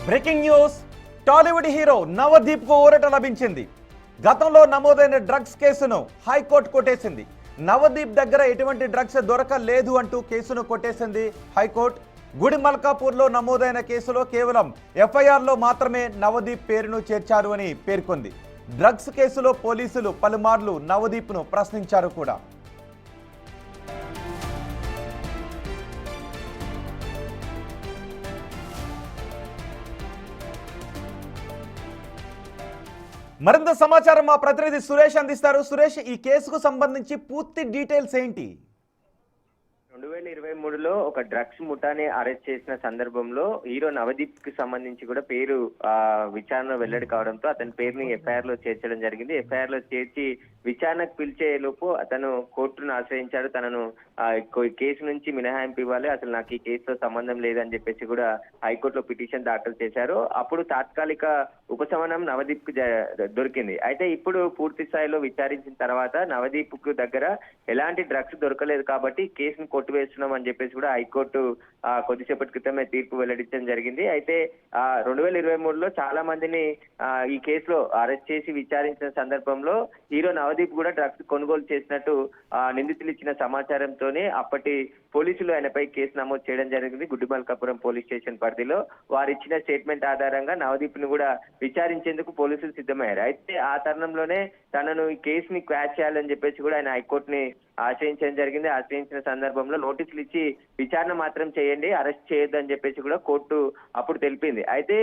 Breaking news. Tollywood hero Navdeep కు ఊరట లభించింది. గతంలో నమోదైన డ్రగ్స్ కేసును హైకోర్టు కొట్టేసింది. నవదీప్ దగ్గర ఎటువంటి డ్రగ్స్ దొరకలేదు అంటూ కేసును కొట్టేసింది హైకోర్టు. గుడిమల్కాపూర్లో నమోదైన కేసులో కేవలం ఎఫ్ఐఆర్లో మాత్రమే నవదీప్ పేరును చేర్చారు అని పేర్కొంది. డ్రగ్స్ కేసులో పోలీసులు పలుమార్లు నవదీప్ను ప్రశ్నించారు కూడా. మరింత సమాచారం మా ప్రతినిధి సురేష్ అందిస్తారు. సురేష్, ఈ కేసుకు సంబంధించి పూర్తి డీటెయిల్స్ ఏంటి? 2023లో ఒక డ్రగ్స్ ముఠాని అరెస్ట్ చేసిన సందర్భంలో హీరో నవదీప్ కి సంబంధించి కూడా పేరు విచారణ వెల్లడి కావడంతో అతని పేరుని ఎఫ్ఐఆర్ లో చేర్చడం జరిగింది. ఎఫ్ఐఆర్ లో చేర్చి విచారణకు పిలిచే లోపు అతను కోర్టును ఆశ్రయించాడు. తనను కేసు నుంచి మినహాయింపు ఇవ్వాలి, అసలు నాకు ఈ కేసుతో సంబంధం లేదని చెప్పేసి కూడా హైకోర్టులో పిటిషన్ దాఖలు చేశారు. అప్పుడు తాత్కాలిక ఉపశమనం నవదీప్ కు దొరికింది. అయితే ఇప్పుడు పూర్తి స్థాయిలో విచారించిన తర్వాత నవదీప్ కు దగ్గర ఎలాంటి డ్రగ్స్ దొరకలేదు కాబట్టి కేసును కొట్టివేస్తున్నాం అని చెప్పేసి కూడా హైకోర్టు కొద్దిసేపటి క్రితమే తీర్పు వెల్లడించడం జరిగింది. అయితే 2023లో చాలా మందిని ఈ కేసులో అరెస్ట్ చేసి విచారించిన సందర్భంలో హీరో నవదీప్ కూడా డ్రగ్స్ కొనుగోలు చేసినట్టు నిందితులు ఇచ్చిన సమాచారంతోనే అప్పటి పోలీసులు ఆయనపై కేసు నమోదు చేయడం జరిగింది. గుడిమల్కాపురం పోలీస్ స్టేషన్ పరిధిలో వారు ఇచ్చిన స్టేట్మెంట్ ఆధారంగా నవదీప్ ను కూడా విచారించేందుకు పోలీసులు సిద్ధమయ్యారు. అయితే ఆ తరుణంలోనే తనను ఈ కేసుని క్వాష్ చేయాలని చెప్పేసి కూడా ఆయన హైకోర్టుని ఆశ్రయించడం జరిగింది. ఆశ్రయించిన సందర్భంలో నోటీసులు ఇచ్చి విచారణ మాత్రం చేయండి, అరెస్ట్ చేయొద్దు అని చెప్పేసి కూడా కోర్టు అప్పుడు తెలిపింది. అయితే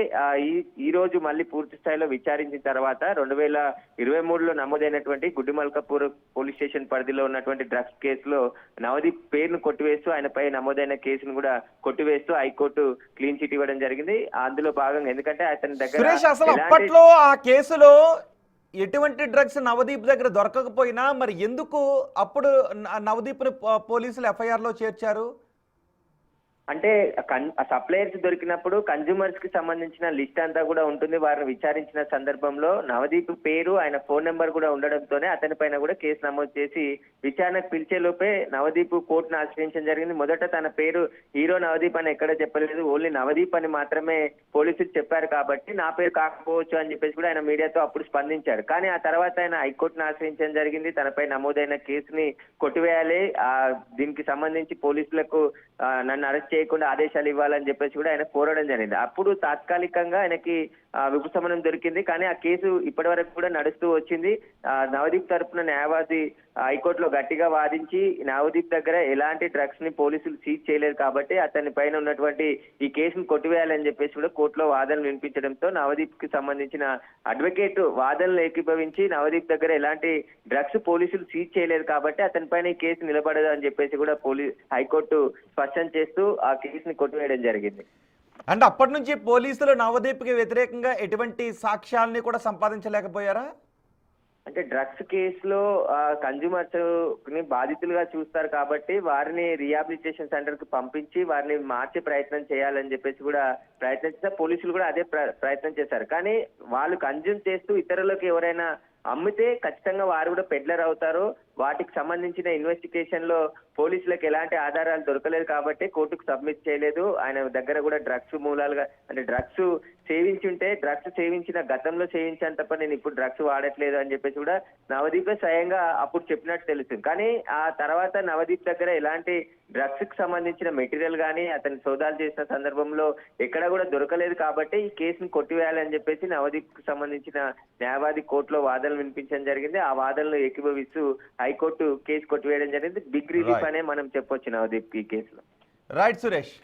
ఈ రోజు మళ్ళీ పూర్తి స్థాయిలో విచారించిన తర్వాత 2023లో నమోదైనటువంటి గుడిమల్కాపూర్ పోలీస్ స్టేషన్ పరిధిలో ఉన్నటువంటి డ్రగ్స్ కేసులో నవదీప్ పేరును కొట్టివేస్తూ ఆయనపై నమోదైన కేసును కూడా కొట్టివేస్తూ హైకోర్టు క్లీన్ చిట్ ఇవ్వడం జరిగింది. అందులో భాగంగా ఎందుకంటే అతని దగ్గర అసలు అప్పట్లో ఆ కేసులో ఎటువంటి డ్రగ్స్ నవదీప్ దగ్గర దొరకకపోయినా మరి ఎందుకు అప్పుడు నవదీప్ను పోలీసులు ఎఫ్ఐఆర్ లో చేర్చారు? అంటే సప్లయర్స్ దొరికినప్పుడు కన్జ్యూమర్స్ కి సంబంధించిన లిస్ట్ అంతా కూడా ఉంటుంది. వారిని విచారించిన సందర్భంలో నవదీప్ పేరు, ఆయన ఫోన్ నెంబర్ కూడా ఉండడంతోనే అతని పైన కూడా కేసు నమోదు చేసి విచారణకు పిలిచే లోపే నవదీప్ కోర్టును ఆశ్రయించడం జరిగింది. మొదట తన పేరు హీరో నవదీప్ అని ఎక్కడ చెప్పలేదు, ఓన్లీ నవదీప్ అని మాత్రమే పోలీసులు చెప్పారు కాబట్టి నా పేరు కాకపోవచ్చు అని చెప్పేసి కూడా ఆయన మీడియాతో అప్పుడు స్పందించారు. కానీ ఆ తర్వాత ఆయన హైకోర్టును ఆశ్రయించడం జరిగింది. తనపై నమోదైన కేసుని కొట్టివేయాలి, దీనికి సంబంధించి పోలీసులకు నన్ను అరెస్ట్ చేయకుండా ఆదేశాలు ఇవ్వాలని చెప్పేసి కూడా ఆయన కోరడం జరిగింది. అప్పుడు తాత్కాలికంగా ఆయనకి ఉపశమనం దొరికింది. కానీ ఆ కేసు ఇప్పటి వరకు కూడా నడుస్తూ వచ్చింది. నవదీప్ తరఫున న్యాయవాది హైకోర్టులో గట్టిగా వాదించి నవదీప్ దగ్గర ఎలాంటి డ్రగ్స్ ని పోలీసులు సీజ్ చేయలేదు కాబట్టి అతని పైన ఉన్నటువంటి ఈ కేసును కొట్టివేయాలని చెప్పేసి కూడా కోర్టులో వాదనలు వినిపించడంతో నవదీప్ కి సంబంధించిన అడ్వకేట్ వాదనలు ఏకీభవించి నవదీప్ దగ్గర ఎలాంటి డ్రగ్స్ పోలీసులు సీజ్ చేయలేదు కాబట్టి అతని పైన ఈ కేసు నిలబడదు అని చెప్పేసి కూడా హైకోర్టు స్పష్టం చేస్తూ ఆ కేసుని కొట్టివేయడం జరిగింది. అంటే అప్పటి నుంచి పోలీసులు నవదీప్కి వ్యతిరేకంగా ఎటువంటి సాక్ష్యాలని కూడా సంపాదించలేకపోయారా? అంటే డ్రగ్స్ కేసులో కన్జ్యూమర్స్ ని బాధితులుగా చూస్తారు కాబట్టి వారిని రీహాబిలిటేషన్ సెంటర్ కి పంపించి వారిని మార్చే ప్రయత్నం చేయాలని చెప్పేసి కూడా ప్రయత్నించిన పోలీసులు కూడా అదే ప్రయత్నం చేశారు. కానీ వాళ్ళు కన్జ్యూమ్ చేస్తూ ఇతరులకు ఎవరైనా అమ్మితే ఖచ్చితంగా వారు కూడా పెడ్లర్ అవుతారు. వాటికి సంబంధించిన ఇన్వెస్టిగేషన్ లో పోలీసులకు ఎలాంటి ఆధారాలు దొరకలేదు కాబట్టి కోర్టుకు సబ్మిట్ చేయలేదు. ఆయన దగ్గర కూడా డ్రగ్స్ మూలాలుగా అంటే డ్రగ్స్ సేవించుంటే డ్రగ్స్ సేవించిన గతంలో సేవించాను తప్ప నేను ఇప్పుడు డ్రగ్స్ వాడట్లేదు అని చెప్పేసి కూడా నవదీప్ స్వయంగా అప్పుడు చెప్పినట్టు తెలుస్తుంది. కానీ ఆ తర్వాత నవదీప్ దగ్గర ఎలాంటి డ్రగ్స్ కి సంబంధించిన మెటీరియల్ కానీ అతని సోదాలు చేసిన సందర్భంలో ఎక్కడ కూడా దొరకలేదు కాబట్టి ఈ కేసును కొట్టివేయాలని చెప్పేసి నవదీప్ కు సంబంధించిన న్యాయవాది కోర్టులో వాదనలు వినిపించడం జరిగింది. ఆ వాదనలు ఏకీభవిస్తూ హైకోర్టు కేసు కొట్టివేయడం జరిగింది. బిగ్ రిలీఫ్ అనే మనం చెప్పొచ్చు నవదీప్ ఈ కేసులో. రైట్ సురేష్.